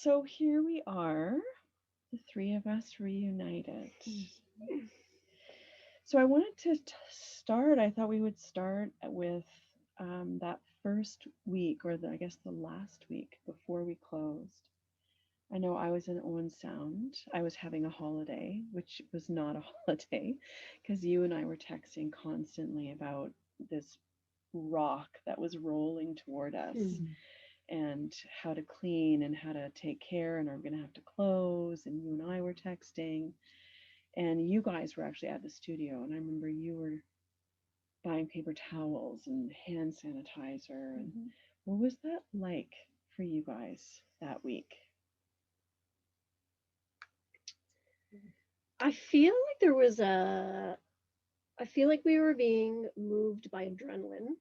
So here we are, the three of us reunited. So I wanted to start, I thought we would start with that first week, or I guess the last week before we closed. I know I was in Owen Sound. I was having a holiday, which was not a holiday, because you and I were texting constantly about this rock that was rolling toward us and how to clean and how to take care, and are we going to have to close? And you and I were texting, and you guys were actually at the studio, and I remember you were buying paper towels and hand sanitizer. And what was that like for you guys that week? I feel like there was a, I feel like we were being moved by adrenaline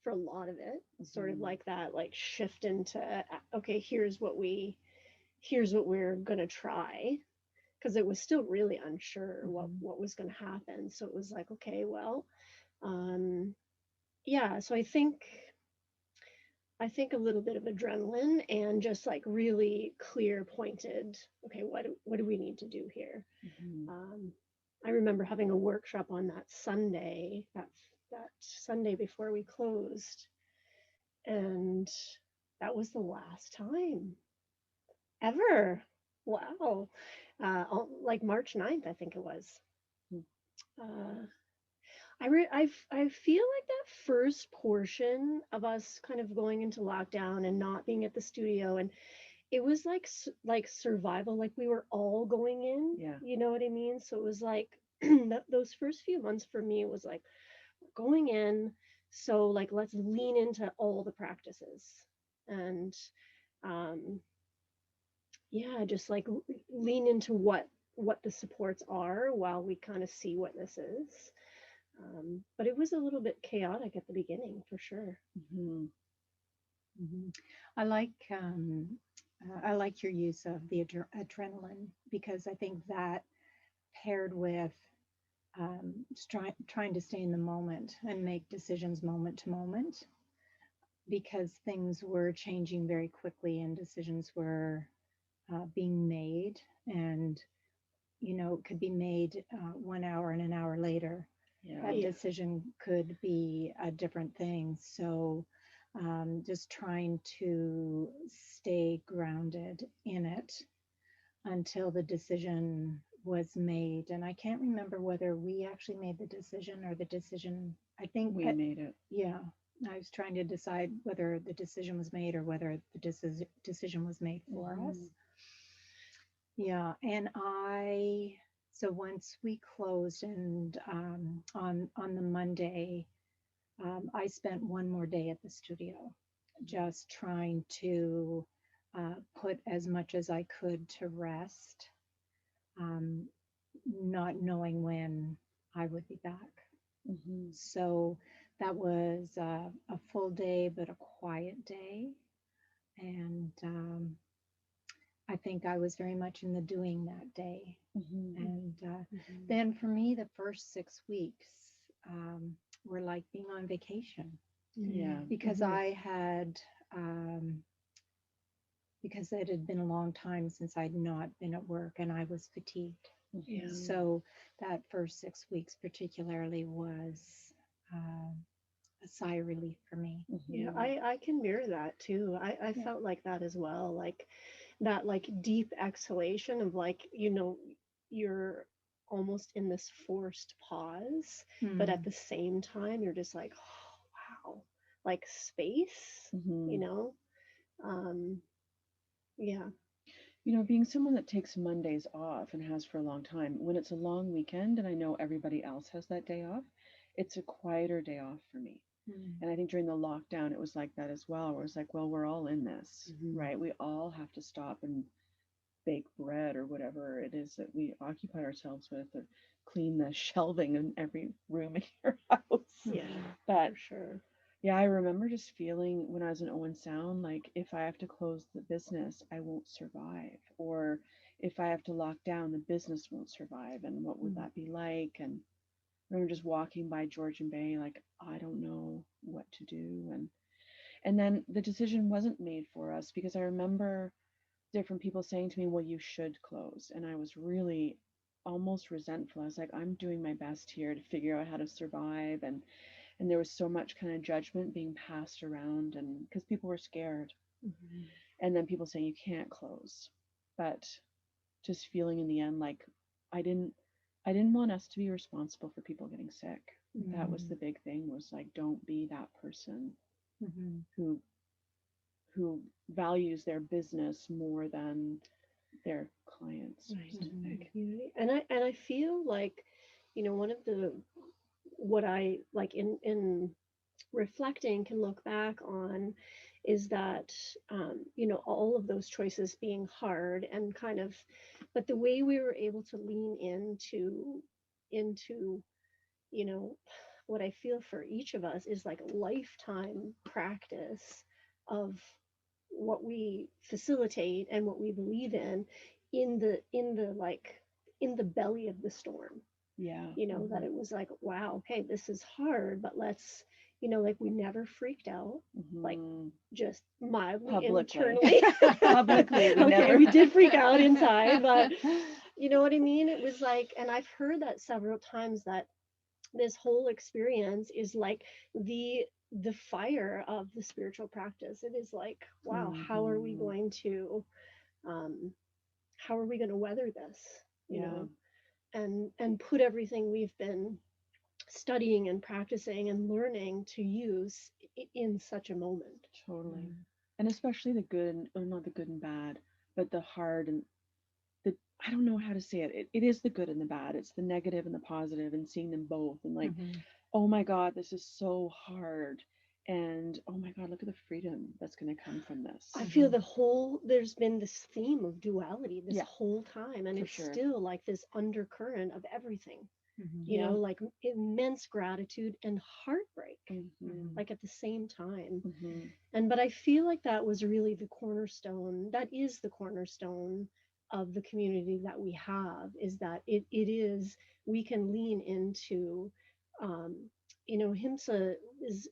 for a lot of it. Sort of like that, like shift into, okay, here's what we're gonna try. Because it was still really unsure what was gonna happen. So it was like, okay, well, um, yeah. So I think a little bit of adrenaline and just like really clear pointed, okay, what do we need to do here? Um, I remember having a workshop on that Sunday, that Sunday before we closed, and that was the last time ever. Wow. Like March 9th, I think it was. Uh, I feel like that first portion of us kind of going into lockdown and not being at the studio, and it was like like survival, like we were all going in, Yeah. you know what I mean? So it was like those first few months for me was like going in, so like let's lean into all the practices and um yeah, just like lean into what the supports are while we kind of see what this is. But it was a little bit chaotic at the beginning for sure. Mm-hmm. hmm I like I like your use of the adrenaline because I think that paired with trying to stay in the moment and make decisions moment to moment because things were changing very quickly and decisions were being made and it could be made 1 hour and an hour later Yeah. that Yeah. decision could be a different thing. So just trying to stay grounded in it until the decision was made. And I can't remember whether we actually made the decision or the decision, I think, We made it. yeah, I was trying to decide whether the decision was made or whether the decision was made for us. Yeah, and so once we closed and on the Monday, I spent one more day at the studio, just trying to put as much as I could to rest, um, not knowing when I would be back. Mm-hmm. So that was a full day, but a quiet day. And I think I was very much in the doing that day. Mm-hmm. And Mhm. then for me, the first 6 weeks were like being on vacation Yeah. Mm. because um, because it had been a long time since I'd not been at work and I was fatigued. Yeah. Mm-hmm. So that first 6 weeks, particularly, was uh, a sigh of relief for me. Yeah, Mm-hmm. I can mirror that too. I Yeah. felt like that as well. Like that like deep exhalation of like, you're almost in this forced pause, but at Hmm. the same time you're just like, oh, wow. Like space, you Mm-hmm. know? Um yeah. Being someone that takes Mondays off and has for a long time, when it's a long weekend and I know everybody else has that day off, it's a quieter day off for me. Hmm. And I think during the lockdown, it was like that as well, where it's like, well, we're all in this, Mhm. right? We all have to stop and bake bread or whatever it is that we occupy ourselves with, or clean the shelving in every room in your house. Yeah, Hmm. But for sure. yeah, I remember just feeling when I was in Owen Sound, like if I have to close the business, I won't survive. Or if I have to lock down, the business won't survive. And what would Hmm. that be like? And I remember just walking by Georgian Bay, like, I don't know what to do. And then the decision wasn't made for us because I remember different people saying to me, well, you should close. And I was really almost resentful. I was like, I'm doing my best here to figure out how to survive. And there was so much kind of judgment being passed around, and because people were scared. Mhm. And then people saying you can't close. But just feeling in the end like I didn't I didn't want us to be responsible for people getting sick. That was Mm-hmm. the big thing, was like, don't be that person Mm-hmm. who who values their business more than their clients or Right. The something. community. And I feel like, one of the what I like in reflecting can look back on is that all of those choices being hard and kind of, but the way we were able to lean into you know what I feel for each of us is like a lifetime practice of what we facilitate and what we believe in the like in the belly of the storm. Yeah. That it was like, wow, okay, this is hard, but let's, like we never freaked out, like Hmm. just mildly Publicly. internally. Publicly, we Okay, never. we did freak out inside, but you know what I mean? It was like, and I've heard that several times, that this whole experience is like the fire of the spiritual practice. It is like, wow, Hmm. um how are we going to weather this, you Yeah, know, and put everything we've been studying and practicing and learning to use in such a moment. totally. And especially the good, or not the good and bad, but the hard and the, I don't know how to say it. It is the good and the bad. It's the negative and the positive, and seeing them both, and like, Mm-hmm. oh my God, this is so hard. And oh my God, look at the freedom that's going to come from this. I feel Mm-hmm. there's been this theme of duality this Yeah, whole time, and for it's sure. still like this undercurrent of everything, Mm-hmm. Yeah. like immense gratitude and heartbreak, Hmm. like at the same time. Hmm. But I feel like that was really the cornerstone. That is the cornerstone of the community that we have, is that it is, we can lean into, um, Himsa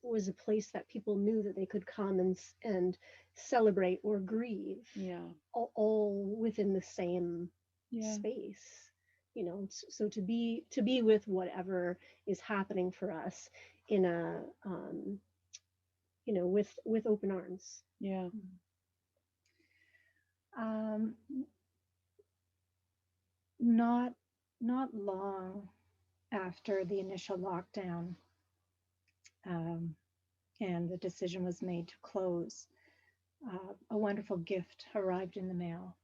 was a place that people knew that they could come and celebrate or grieve, Yeah. all within the same Yeah. space. So to be with whatever is happening for us in a, with open arms. Yeah. Um, not not long after the initial lockdown, um, and the decision was made to close, a wonderful gift arrived in the mail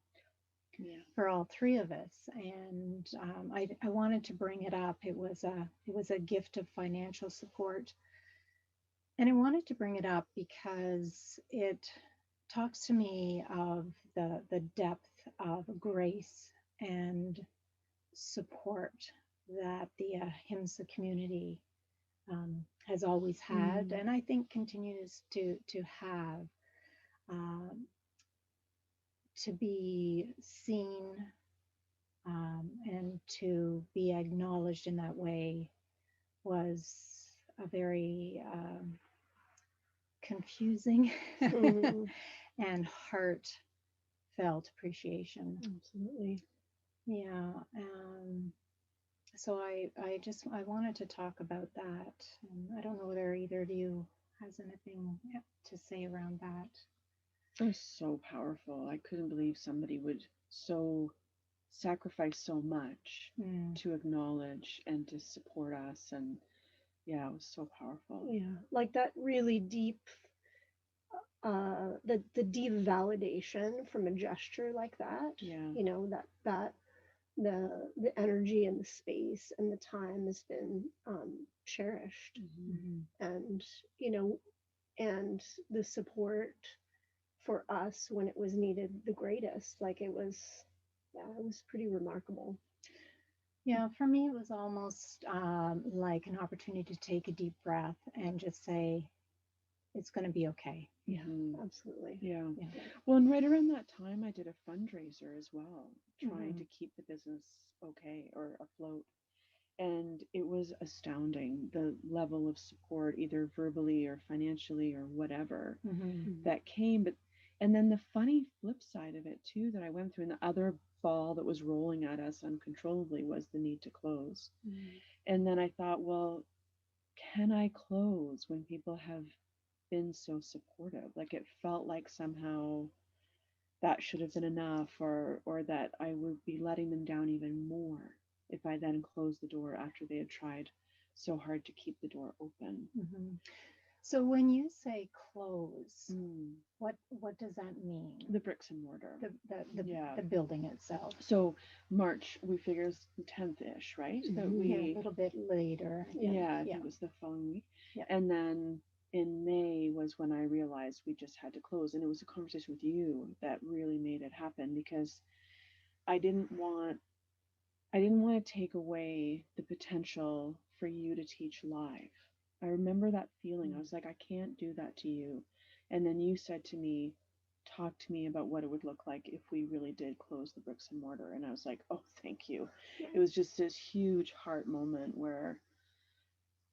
Yeah. for all three of us, and I wanted to bring it up. It was a gift of financial support, and I wanted to bring it up because it talks to me of the depth of grace and support that the Ahimsa community has always had, Mm. and I think continues to have. Um, to be seen, and to be acknowledged in that way was a very confusing Mhm. and heartfelt appreciation. Absolutely. Yeah. So I wanted to talk about that. And I don't know whether either of you has anything to say around that. It was so powerful. I couldn't believe somebody would so sacrifice so much Mm. to acknowledge and to support us. And yeah, it was so powerful. Yeah, like that really deep, the deep validation from a gesture like that. Yeah. That the energy and the space and the time has been, cherished, Hmm. Mm-hmm. and you know and the support for us when it was needed the greatest. Like it was, yeah, it was pretty remarkable. Yeah, for me, it was almost like an opportunity to take a deep breath and just say, it's going to be okay. Yeah, Hmm. absolutely. Yeah. Yeah. Yeah. Well, and right around that time, I did a fundraiser as well, trying Mm-hmm. to keep the business okay or afloat. And it was astounding, the level of support, either verbally or financially or whatever, Mm-hmm. Mm. that came. But And then the funny flip side of it too that I went through, and the other ball that was rolling at us uncontrollably was the need to close. Mm. And then I thought, well, can I close when people have been so supportive? Like it felt like somehow that should have been enough, or that I would be letting them down even more if I then closed the door after they had tried so hard to keep the door open. Mhm. So when you say close, Mm. what does that mean? The bricks and mortar. The building itself. So March, we figure is 10th-ish, right? That Mhm. Yeah, a we, little bit later. yeah, I Yeah. think it was the following week. Yeah. And then in May was when I realized we just had to close. And it was a conversation with you that really made it happen because I didn't want I didn't want to take away the potential for you to teach live. I remember that feeling. I was like, I can't do that to you. And then you said to me, talk to me about what it would look like if we really did close the bricks and mortar. And I was like, oh, thank you. It was just this huge heart moment where,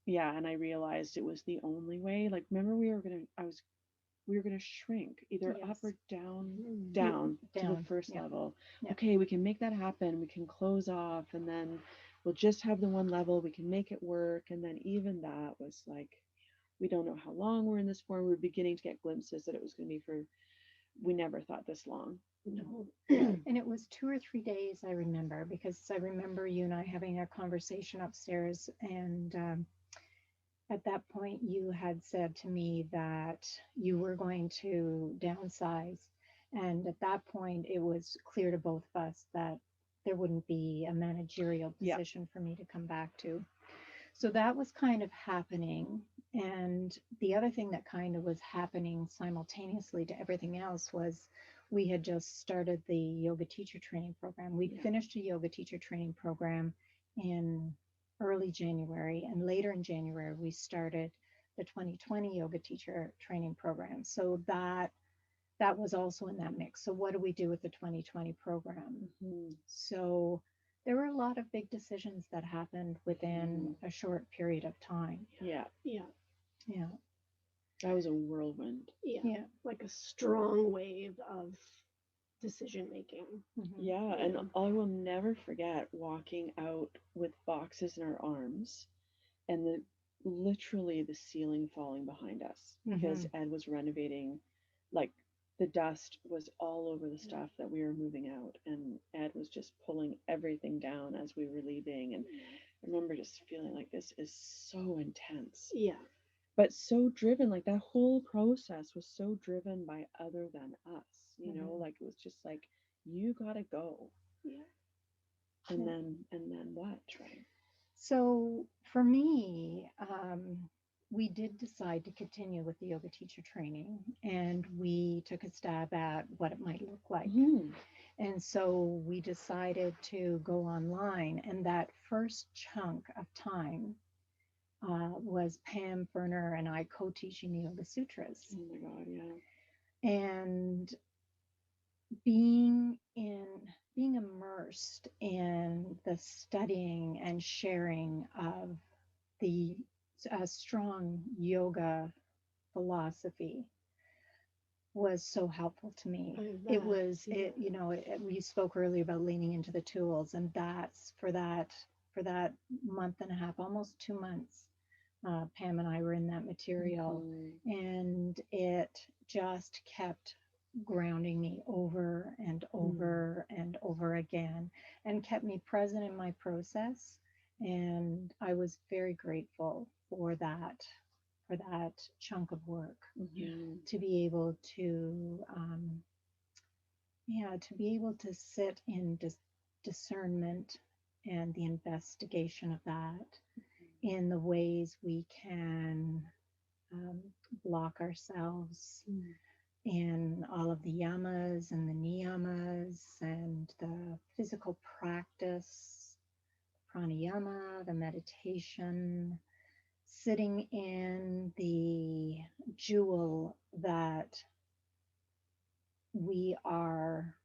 yeah, and I realized it was the only way. Like, remember, we were going to shrink either up Yes. or down, Mm. to the Down. first Yeah. level. Yeah. Okay, we can make that happen. We can close off, and then we'll just have the one level. We can make it work. And then even that was like, we don't know how long we're in this for. We were beginning to get glimpses that it was going to be for, we never thought this long. No. And it was 2 or 3 days, I remember, because I remember you and I having a conversation upstairs. And at that point, you had said to me that you were going to downsize. And at that point, it was clear to both of us that there wouldn't be a managerial Yeah. position for me to come back to. So that was kind of happening. And the other thing that kind of was happening simultaneously to everything else was we had just started the yoga teacher training program. We'd Yeah. finished a yoga teacher training program in early January, and later in January, we started the 2020 yoga teacher training program. So that was also in that mix. So what do we do with the 2020 program? Mhm. So there were a lot of big decisions that happened within a short period of time. Yeah, Yeah. Yeah. that was a whirlwind. Yeah. Yeah. Like a strong wave of decision making. Mhm. Yeah, and I will never forget walking out with boxes in our arms and literally the ceiling falling behind us because Ed was renovating, like the dust was all over the stuff that we were moving out, and Ed was just pulling everything down as we were leaving. And I remember just feeling like this is so intense, Yeah. but so driven. Like that whole process was so driven by other than us, like it was just like, you gotta go. Yeah. And then what, right? So for me, we did decide to continue with the yoga teacher training, and we took a stab at what it might look like. And so we decided to go online, and that first chunk of time was Pam Ferner and I co-teaching the Yoga Sutras. Oh my God, yeah. And being immersed in the studying and sharing of the strong yoga philosophy was so helpful to me. It was it you know it, we spoke earlier about leaning into the tools, and that's for that month and a half, almost 2 months. Pam and I were in that material, and it just kept grounding me over and over and over again, and kept me present in my process. And I was very grateful for that chunk of work, to be able to sit in discernment and the investigation of that, in the ways we can um, block ourselves in all of the yamas and the niyamas and the physical practice, pranayama, the meditation, sitting in the jewel that we are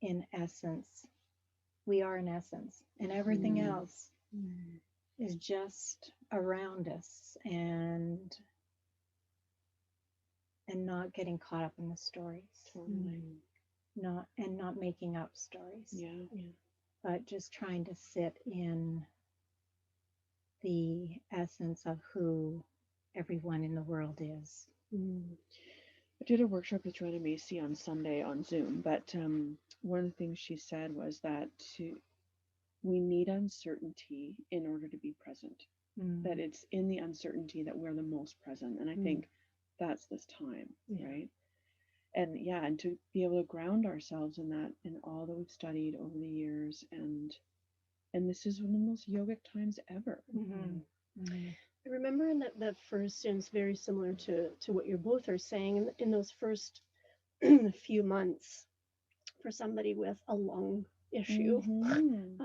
in essence. We are in essence, and everything else is just around us. And and not getting caught up in the stories, Totally. not making up stories, Yeah. Yeah. but just trying to sit in the essence of who everyone in the world is. Mm. I did a workshop with Joanna Macy on Sunday on Zoom, but one of the things she said was that we need uncertainty in order to be present. That Mm. it's in the uncertainty that we're the most present, and I Mm. think that's this time, Yeah. right? And yeah, and to be able to ground ourselves in that, in all that we've studied over the years, and this is one of the most yogic times ever. Mhm. Mhm. I remember in that first, and it's very similar to what you both are saying, in those first few months, for somebody with a lung issue, Mm-hmm.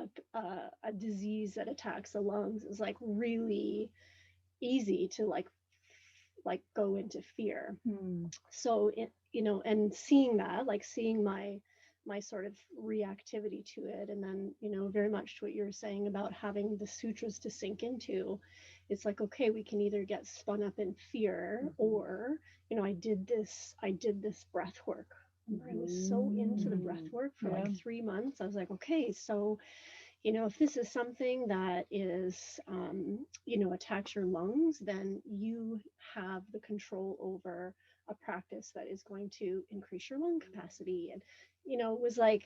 a disease that attacks the lungs, is like really easy to like go into fear. Mm. So it, and seeing that, like seeing my sort of reactivity to it, and then very much to what you were saying about having the sutras to sink into, it's like, okay, we can either get spun up in fear, Mm-hmm. or I did this breath work. I was so into the breath Mm-hmm. work for Yeah. like 3 months. I was like, okay, so if this is something that is, attacks your lungs, then you have the control over a practice that is going to increase your lung capacity. And, it was like,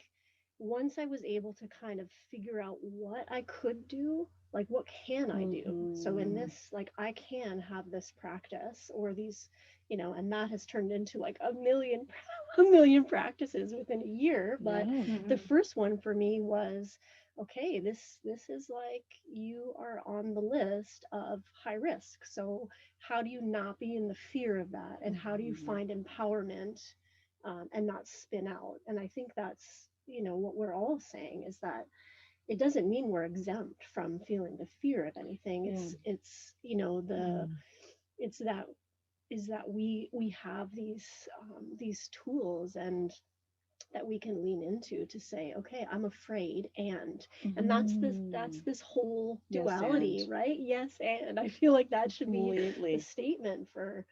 once I was able to kind of figure out what I could do, like, what can I do? So in Mm-hmm. this, like, I can have this practice or these, and that has turned into like a million, a million practices within a year. But Yeah. the Mhm. first one for me was, okay, this is like, you are on the list of high risk. So how do you not be in the fear of that, and how do you Mm-hmm. find empowerment, and not spin out? And I think that's what we're all saying, is that it doesn't mean we're exempt from feeling the fear of anything. Yeah. It's the Mm. it's that is that we have these tools, and that we can lean into to say, okay, I'm afraid, and that's Mm-hmm. this whole Yes, and duality, right? Yes, and I feel like that should be the completely. statement for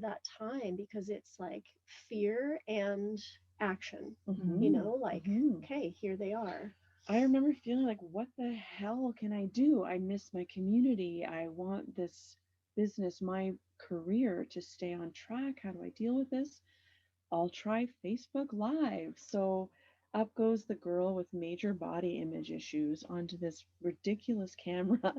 that time, because it's like fear and action, Mm-hmm. Mm. like, Mm-hmm. okay, here they are. I remember feeling like, what the hell can I do? I miss my community. I want this business, my career to stay on track. How do I deal with this? I'll try Facebook Live. So up goes the girl with major body image issues onto this ridiculous camera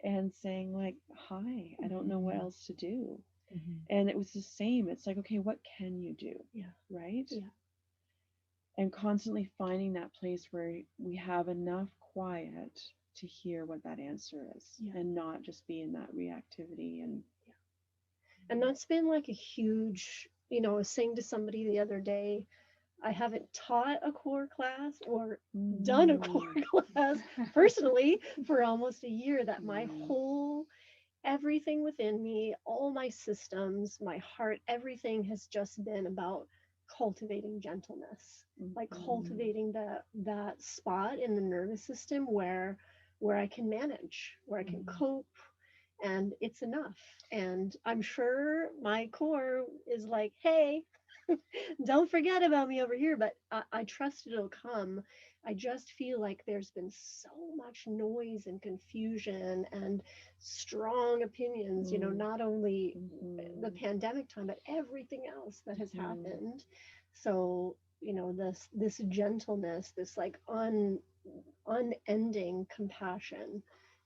and saying, like, hi, I don't know what Mhm. else to do. Mhm. And it was the same. It's like, okay, what can you do? Yeah. Right? Yeah. And constantly finding that place where we have enough quiet to hear what that answer is Yeah. and not just be in that reactivity and And that's been like a huge, I was saying to somebody the other day, I haven't taught a core class or done a core mm, class personally for almost a year, that my mm, whole, everything within me, all my systems, my heart, everything has just been about cultivating gentleness, like mm, cultivating that spot in the nervous system where I can manage, where I can Mhm. cope, and it's enough. And I'm sure my core is like, hey, don't forget about me over here, but I trust it'll come. I just feel like there's been so much noise and confusion and strong opinions, mm, not only the mm, pandemic time, but everything else that has mm. happened. So, this gentleness, this like unending compassion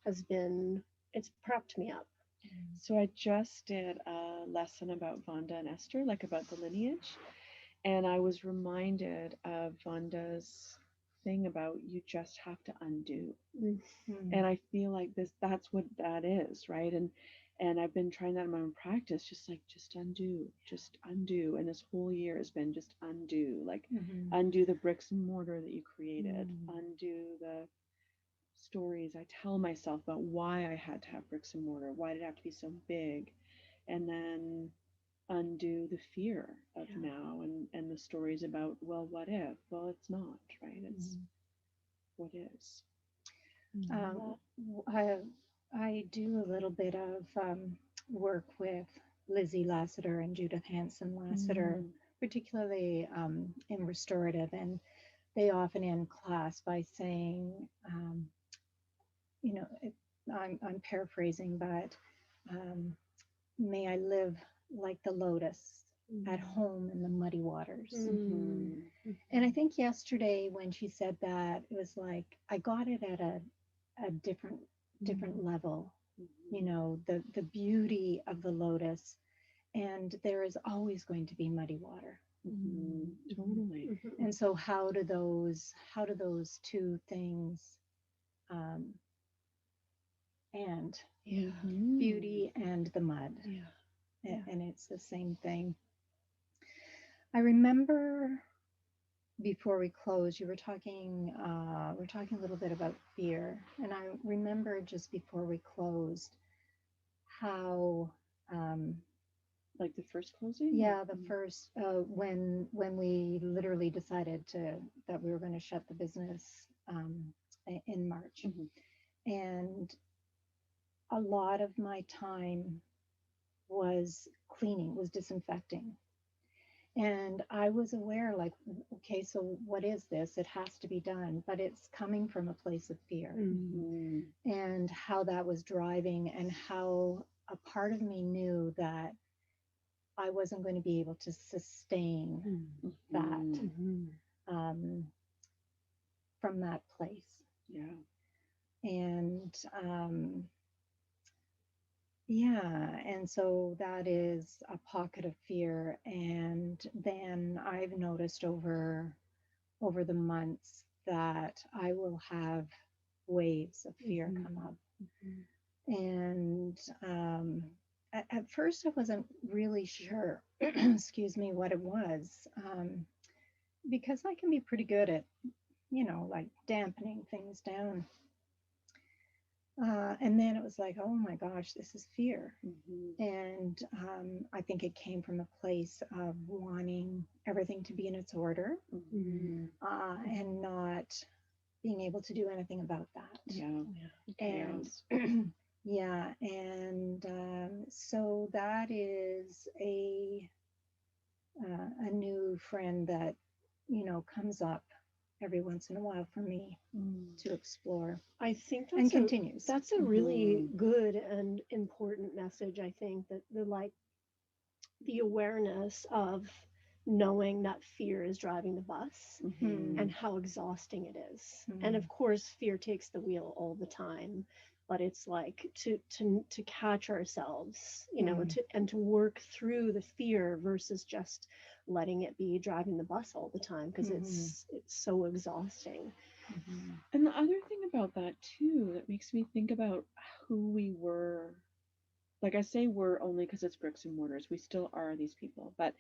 has been, it's prepped me up. So I just did a lesson about Vonda and Esther, like about the lineage, and I was reminded of Vonda's thing about you just have to undo. Mm. And Mm. I feel like that's what that is, right? And I've been trying that in my own practice, just like just undo. And this whole year has been just undo, like Mhm. undo the bricks and mortar that you created, Mm. undo the stories I tell myself about why I had to have bricks and mortar, why did it have to be so big, and then undo the fear of Yeah. now and the stories about, well, what if? Well, it's not, right? It's Mhm. what is. Um, Well, I do a little bit of work with Lizzie Lassiter and Judith Hanson Lassiter, particularly in restorative. And they often end class by saying, you know, I'm paraphrasing, but may I live like the lotus at home in the muddy waters. And I think yesterday when she said that, it was like I got it at a different level. You know, the beauty of the lotus, and there is always going to be muddy water. Totally. And so how do those two things and beauty and the mud? And it's the same thing. I remember before we closed, you were talking, we're talking a little bit about fear. And I remember just before we closed how, like the first closing? yeah, the first, when we literally decided that we were going to shut the business in March. And a lot of my time was cleaning, was disinfecting. And I was aware, like, okay, so what is this? It has to be done, but it's coming from a place of fear. And how that was driving, and how a part of me knew that I wasn't going to be able to sustain that from that place. And and so that is a pocket of fear. And then I've noticed over the months that I will have waves of fear come up. And at first I wasn't really sure, excuse me, what it was, because I can be pretty good at, you know, like dampening things down. And then it was like, oh my gosh, this is fear. And I think it came from a place of wanting everything to be in its order, and not being able to do anything about that. And so that is a new friend that, you know, comes up every once in a while for me to explore. I think and continues. That's a really good and important message. I think that the awareness of knowing that fear is driving the bus and how exhausting it is. And of course, fear takes the wheel all the time, but it's like to catch ourselves, you know, to work through the fear versus just letting it be driving the bus all the time, because it's so exhausting. And the other thing about that too, that makes me think about who we were. Like I say we're only because it's bricks and mortars. We still are these people. But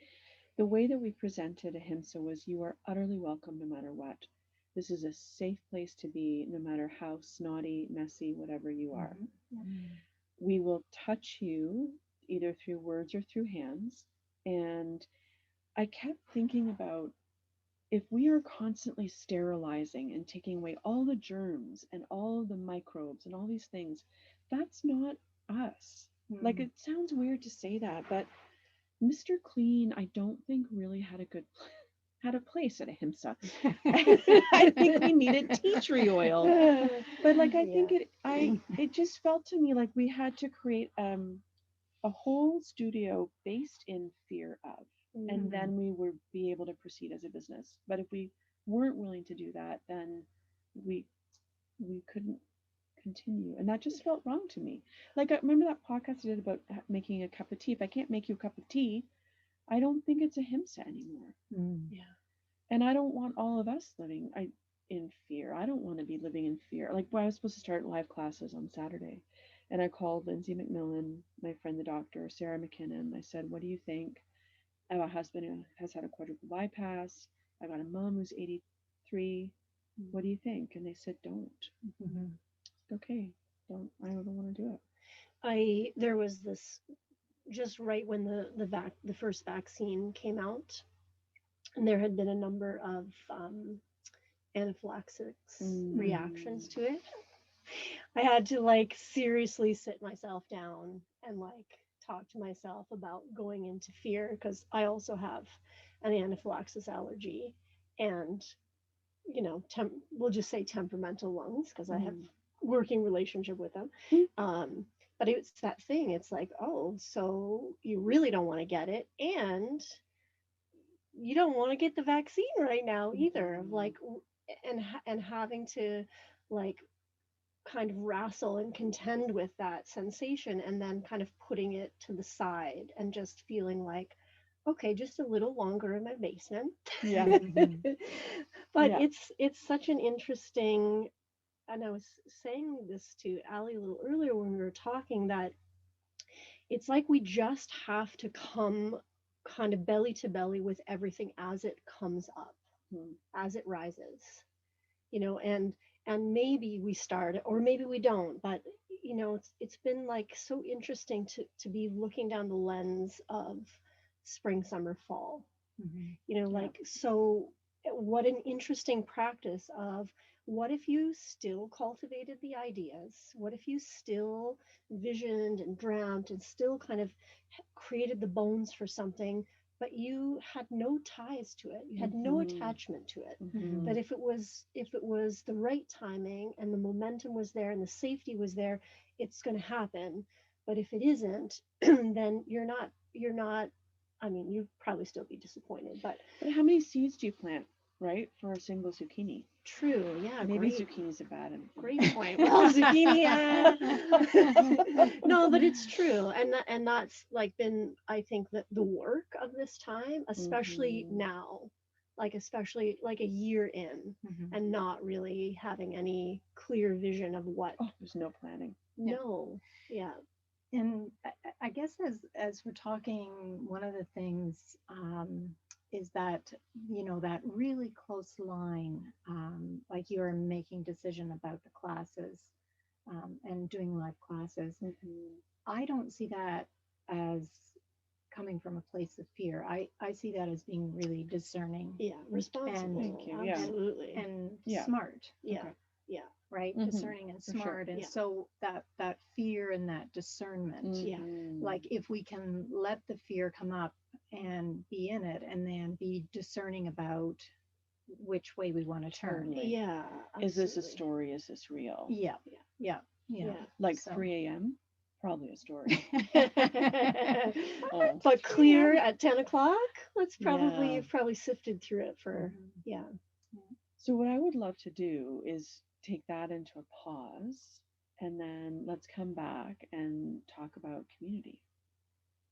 the way that we presented Ahimsa was, you are utterly welcome no matter what. This is a safe place to be, no matter how snotty, messy, whatever you are. We will touch you either through words or through hands. And I kept thinking about, if we are constantly sterilizing and taking away all the germs and all the microbes and all these things, that's not us. Like, it sounds weird to say that, but Mr. Clean, I don't think really had a place at Ahimsa. I think we needed tea tree oil. But like, I think it just felt to me like we had to create a whole studio based in fear of, and then we would be able to proceed as a business. But if we weren't willing to do that, then we couldn't continue. And that just felt wrong to me. Like, I remember that podcast I did about making a cup of tea. If I can't make you a cup of tea, I don't think it's Ahimsa anymore. And I don't want all of us living in fear. I don't want to be living in fear. Like, when I was supposed to start live classes on Saturday, and I called Lindsay McMillan, my friend the doctor, Sarah McKinnon. I said, what do you think? I have a husband who has had a quadruple bypass. I got a mom who's 83. What do you think? And they said, don't. Okay, I don't want to do it. There was this, just right when the first vaccine came out, and there had been a number of anaphylaxis reactions to it. I had to like seriously sit myself down and like talk to myself about going into fear because I also have an anaphylaxis allergy and, we'll just say temperamental lungs because I have working relationship with them. But it's that thing. It's like, oh, so you really don't want to get it, and you don't want to get the vaccine right now either. Like, and having to like kind of wrestle and contend with that sensation, and then kind of putting it to the side and just feeling like, okay, just a little longer in my basement. Yeah. But Yeah. it's such an interesting, and I was saying this to Ali a little earlier when we were talking, that it's like we just have to come kind of belly to belly with everything as it comes up, as it rises, and maybe we start or maybe we don't, but it's been like so interesting to be looking down the lens of spring, summer, fall. Like, so what an interesting practice of, what if you still cultivated the ideas? What if you still visioned and dreamt and still kind of created the bones for something, but you had no ties to it, you had no attachment to it? That if it was the right timing and the momentum was there and the safety was there, it's going to happen. But if it isn't, then you're not, I mean, you'd probably still be disappointed, but But how many seeds do you plant, right, for a single zucchini? true. Yeah, Maybe great. zucchinis are bad. Great point. Well, zucchini. No, but it's true, and that's like been, I think, that the work of this time, especially now, like especially like a year in, and not really having any clear vision of what. Oh, there's no planning. No, yeah, And I guess as we're talking, one of the things is that, that really close line, like you're making decision about the classes and doing live classes. I don't see that as coming from a place of fear. I see that as being really discerning. yeah, responsible. Thank you. Yeah. Absolutely. And Yeah. smart. Yeah, Okay. yeah, Right, discerning and For sure. smart. And Yeah. so that fear and that discernment, Yeah. like if we can let the fear come up and be in it, and then be discerning about which way we want to turn. Totally. yeah. Is this a absolutely. story? Is this real? Yeah, yeah, yeah. Like So- 3 a.m.? Probably a story. Oh. But clear at 10 o'clock? Let's probably, Yeah. you've probably sifted through it for, yeah. So what I would love to do is take that into a pause, and then let's come back and talk about community.